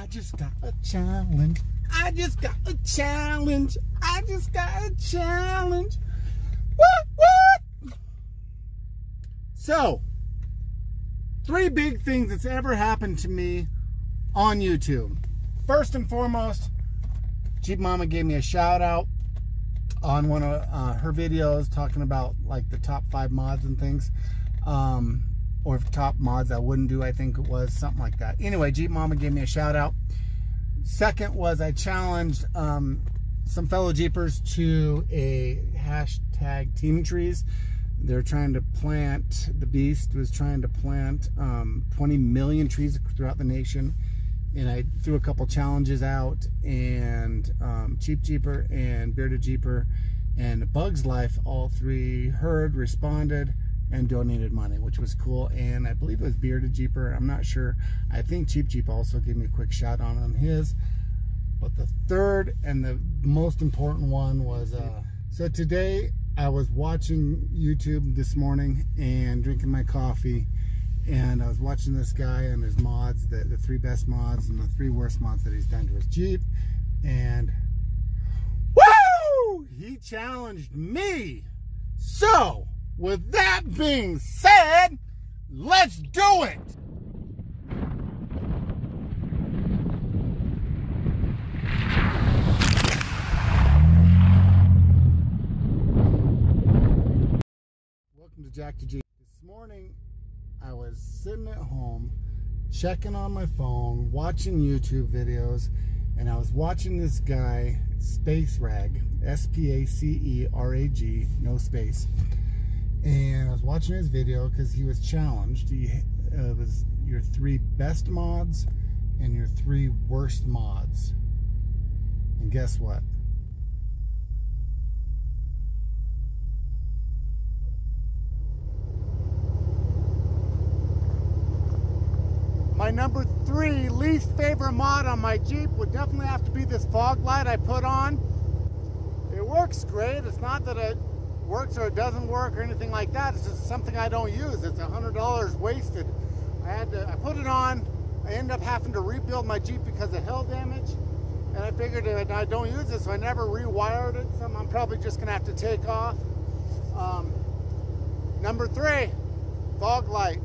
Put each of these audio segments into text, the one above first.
I just got a challenge. I just got a challenge. I just got a challenge. What? So, 3 big things that's ever happened to me on YouTube. First and foremost, Jeep Mama gave me a shout out on one of her videos talking about like the top 5 mods and things. Or top mods I wouldn't do, I think it was, something like that. Anyway, Jeep Mama gave me a shout out. Second was I challenged some fellow Jeepers to a hashtag Team Trees. They're trying to plant, the Beast was trying to plant 20 million trees throughout the nation. And I threw a couple challenges out, and Cheap Jeeper and Bearded Jeeper and Bugs Life, all 3 heard, responded, and donated money, which was cool. And I believe it was Bearded Jeeper, I'm not sure. I think Cheap Jeep also gave me a quick shout out on his. But the third and the most important one was, so today I was watching YouTube this morning and drinking my coffee, and I was watching this guy and his mods, the 3 best mods and the 3 worst mods that he's done to his Jeep. And woo! He challenged me. So, with that being said, let's do it! Welcome to Jack to Jeep. This morning, I was sitting at home, checking on my phone, watching YouTube videos, and I was watching this guy, Space Rag, S-P-A-C-E-R-A-G, no space. And I was watching his video because he was challenged. It was your 3 best mods and your 3 worst mods. And guess what? My number 3 least favorite mod on my Jeep would definitely have to be this fog light I put on. It works great. It's not that it works or it doesn't work or anything like that. It's just something I don't use. It's $100 wasted. I put it on. I ended up having to rebuild my Jeep because of hail damage, and I figured that I don't use it, so I never rewired it. Something I'm probably just gonna have to take off. Number 3, fog light.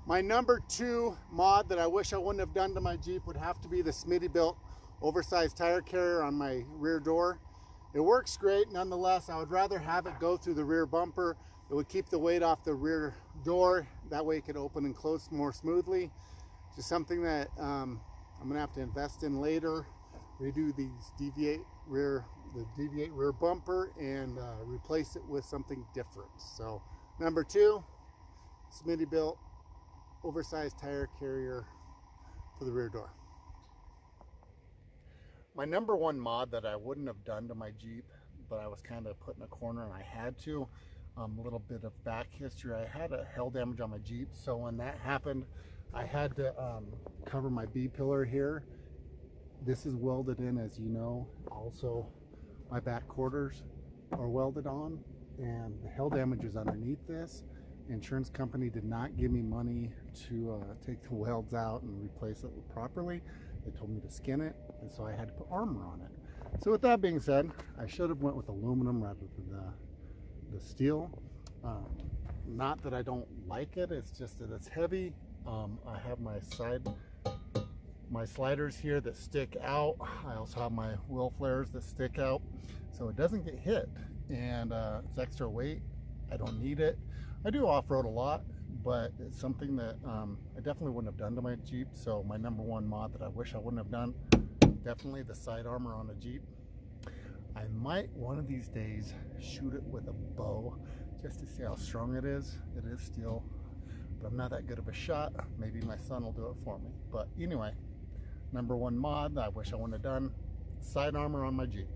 My number 2 mod that I wish I wouldn't have done to my Jeep would have to be the Smittybilt oversized tire carrier on my rear door. It works great. Nonetheless, I would rather have it go through the rear bumper. It would keep the weight off the rear door. That way it could open and close more smoothly. Just something that I'm gonna have to invest in later. Redo these deviate rear bumper and replace it with something different. So number 2, Smittybilt oversized tire carrier for the rear door. My number 1 mod that I wouldn't have done to my Jeep, but I was kind of put in a corner and I had to, a little bit of back history. I had a hail damage on my Jeep, so when that happened, I had to cover my B-pillar here. This is welded in, as you know. Also, my back quarters are welded on, and the hail damage is underneath this. The insurance company did not give me money to take the welds out and replace it properly. They told me to skin it, and so I had to put armor on it. So with that being said, I should have went with aluminum rather than the steel. Not that I don't like it, it's just that it's heavy. I have my sliders here that stick out. I also have my wheel flares that stick out, so it doesn't get hit, and it's extra weight. I don't need it. I do off-road a lot, but it's something that I definitely wouldn't have done to my Jeep. So my number 1 mod that I wish I wouldn't have done, definitely the side armor on a Jeep. I might one of these days shoot it with a bow just to see how strong it is. It is steel, but I'm not that good of a shot. Maybe my son will do it for me. But anyway, number 1 mod that I wish I wouldn't have done, side armor on my Jeep.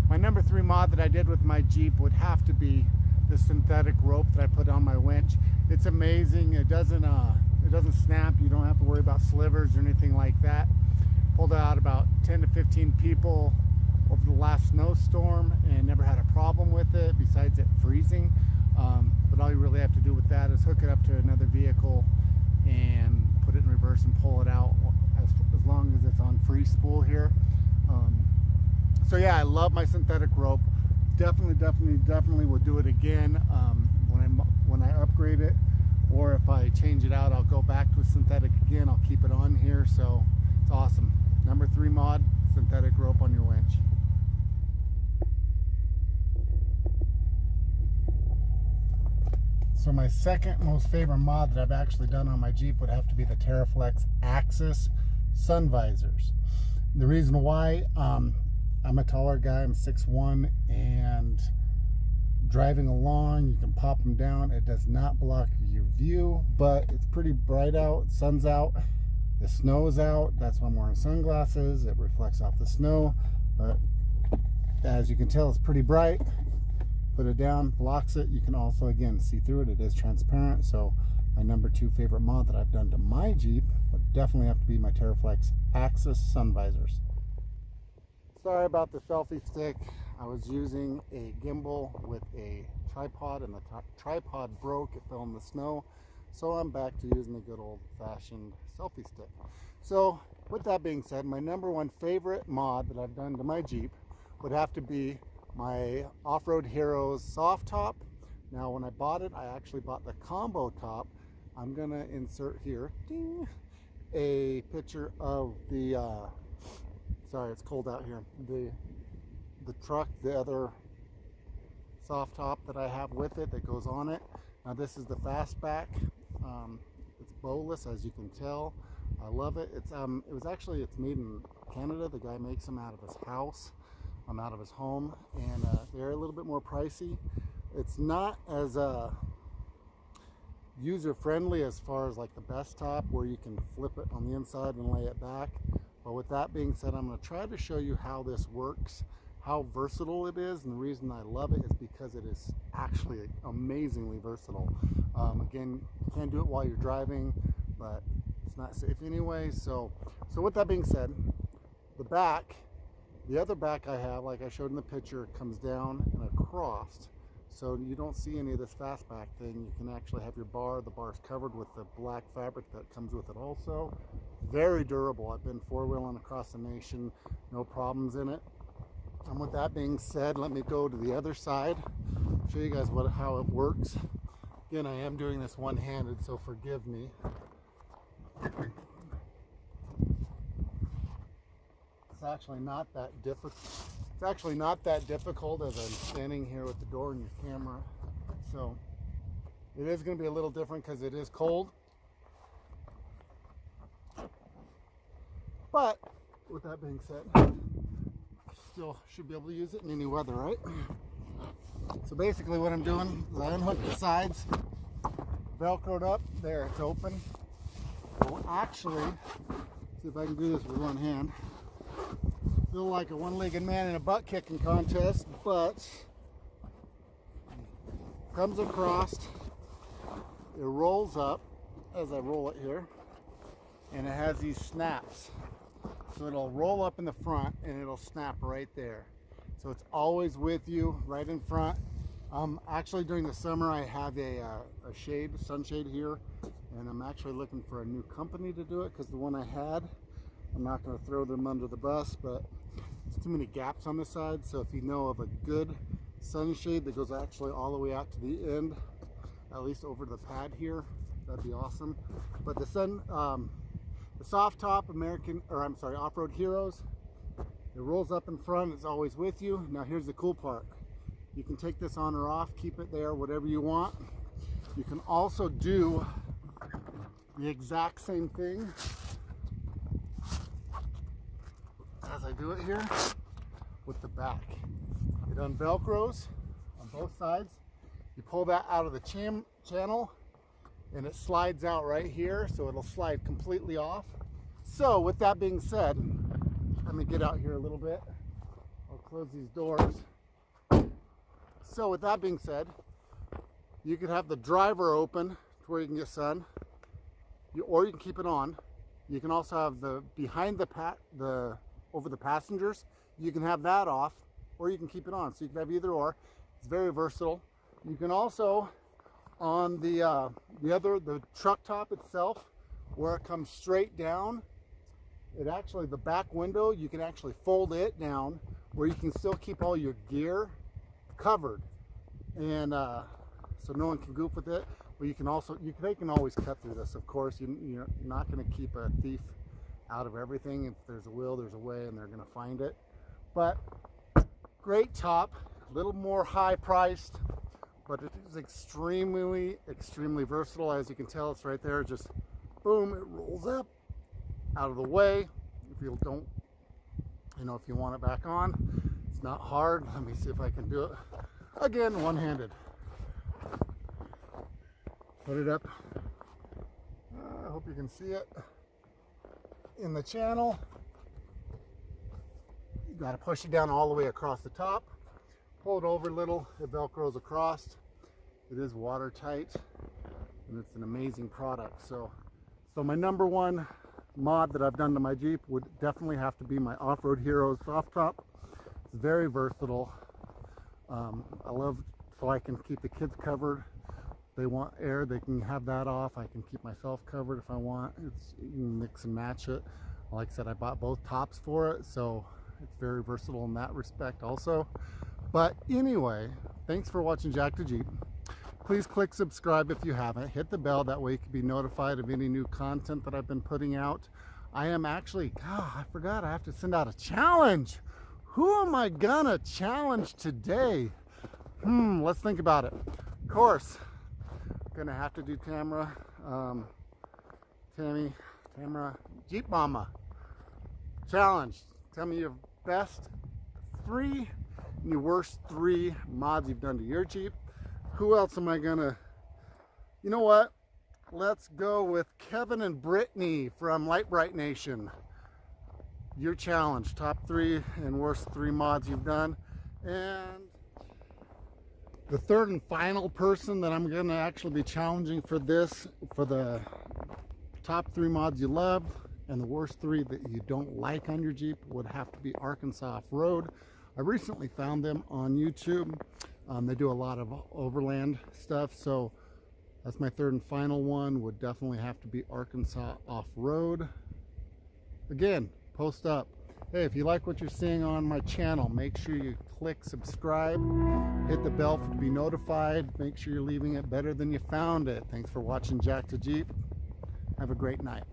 My number 3 mod that I did with my Jeep would have to be the synthetic rope that I put on my winch. It's amazing. It doesn't snap. You don't have to worry about slivers or anything like that. Pulled out about 10 to 15 people over the last snowstorm and never had a problem with with it besides it freezing. But all you really have to do with that is hook it up to another vehicle and put it in reverse and pull it out as long as it's on free spool here. So yeah, I love my synthetic rope. Definitely will do it again when I upgrade it, or if I change it out, I'll go back to a synthetic again. I'll keep it on here, so it's awesome. Number 3 mod, synthetic rope on your winch. So my second most favorite mod that I've actually done on my Jeep would have to be the TerraFlex Axis sun visors. The reason why, I'm a taller guy, I'm 6'1", and driving along, you can pop them down. It does not block your view, but it's pretty bright out. Sun's out, the snow's out. That's why I'm wearing sunglasses. It reflects off the snow, but as you can tell, it's pretty bright. Put it down, blocks it. You can also, again, see through it. It is transparent. So my number 2 favorite mod that I've done to my Jeep would definitely have to be my TerraFlex Axis sun visors. Sorry about the selfie stick. I was using a gimbal with a tripod, and the tripod broke. It fell in the snow, so I'm back to using the good old-fashioned selfie stick. So with that being said, my number 1 favorite mod that I've done to my Jeep would have to be my Off-Road Heroes soft top. Now when I bought it, I actually bought the combo top. I'm gonna insert here, ding, a picture of the sorry, it's cold out here, the truck, the other soft top that I have with it that goes on it. Now this is the fastback. It's bowless, as you can tell. I love it. It's made in Canada. The guy makes them out of his house, out of his home, and they're a little bit more pricey. It's not as user-friendly as far as like the best top, where you can flip it on the inside and lay it back. But with that being said, I'm going to try to show you how this works, how versatile it is, and the reason I love it is because it is actually amazingly versatile. Again, you can't do it while you're driving, but it's not safe anyway. So with that being said, the other back I have, like I showed in the picture, comes down and across. So you don't see any of this fastback thing. You can actually have your bar. The bar's covered with the black fabric that comes with it also. Very durable. I've been 4-wheeling across the nation, no problems in it. And with that being said, let me go to the other side, show you guys how it works. Again, I am doing this one-handed, so forgive me. It's actually not that difficult. It's actually not that difficult as I'm standing here with the door and your camera. So it is going to be a little different because it is cold. But with that being said, still should be able to use it in any weather, right? So basically what I'm doing is I unhook the sides, velcroed up, there, it's open. Well, actually, see if I can do this with one hand. Feel like a one-legged man in a butt kicking contest, but comes across, it rolls up as I roll it here, and it has these snaps. So it'll roll up in the front and it'll snap right there. So it's always with you, right in front. Actually during the summer I have a sunshade here, and I'm actually looking for a new company to do it because the one I had, I'm not going to throw them under the bus, but there's too many gaps on the side. So if you know of a good sunshade that goes actually all the way out to the end, at least over the pad here, that'd be awesome. But the soft top Off-Road Heroes, it rolls up in front, it's always with you. Now here's the cool part. You can take this on or off, keep it there, whatever you want. You can also do the exact same thing as I do it here with the back. It unvelcros on both sides. You pull that out of the channel and it slides out right here, so it'll slide completely off. So with that being said, let me get out here a little bit. I'll close these doors. So with that being said, you could have the driver open to where you can get sun, or you can keep it on. You can also have the over the passengers. You can have that off, or you can keep it on. So you can have either or. It's very versatile. You can also, on the truck top itself, where it comes straight down, the back window, you can actually fold it down where you can still keep all your gear covered, and so no one can goof with it. But you can also, they can always cut through this, of course. You're not going to keep a thief out of everything. If there's a will, there's a way, and they're going to find it. But great top, a little more high priced, but it is extremely versatile. As you can tell, it's right there, just boom, it rolls up out of the way. If you don't, if you want it back on, it's not hard. Let me see if I can do it again, one-handed. Put it up. I hope you can see it in the channel. You got to push it down all the way across the top. Pull it over a little, it velcros across. It is watertight, and it's an amazing product. So my number one mod that I've done to my Jeep would definitely have to be my Off-Road Heroes soft top. It's very versatile. I love, so I can keep the kids covered. They want air, they can have that off. I can keep myself covered if I want. You can mix and match it. Like I said, I bought both tops for it, so it's very versatile in that respect also. But anyway, thanks for watching Jack the Jeep. Please click subscribe if you haven't. Hit the bell, that way you can be notified of any new content that I've been putting out. I am actually, I forgot, I have to send out a challenge. Who am I gonna challenge today? Let's think about it. Of course, gonna have to do Tamara, Jeep Mama challenge. Tell me your best 3 and your worst 3 mods you've done to your Jeep. Who else am I gonna, you know what? Let's go with Kevin and Brittany from Light Bright Nation. Your challenge, top 3 and worst 3 mods you've done. And the third and final person that I'm gonna actually be challenging for this, for the top 3 mods you love and the worst 3 that you don't like on your Jeep, would have to be Arkansas Off-Road. I recently found them on YouTube. They do a lot of overland stuff, so that's my third and final one. Would definitely have to be Arkansas Off-Road. Again, post up. Hey, if you like what you're seeing on my channel, make sure you click subscribe, hit the bell to be notified, make sure you're leaving it better than you found it. Thanks for watching Jack the Jeep. Have a great night.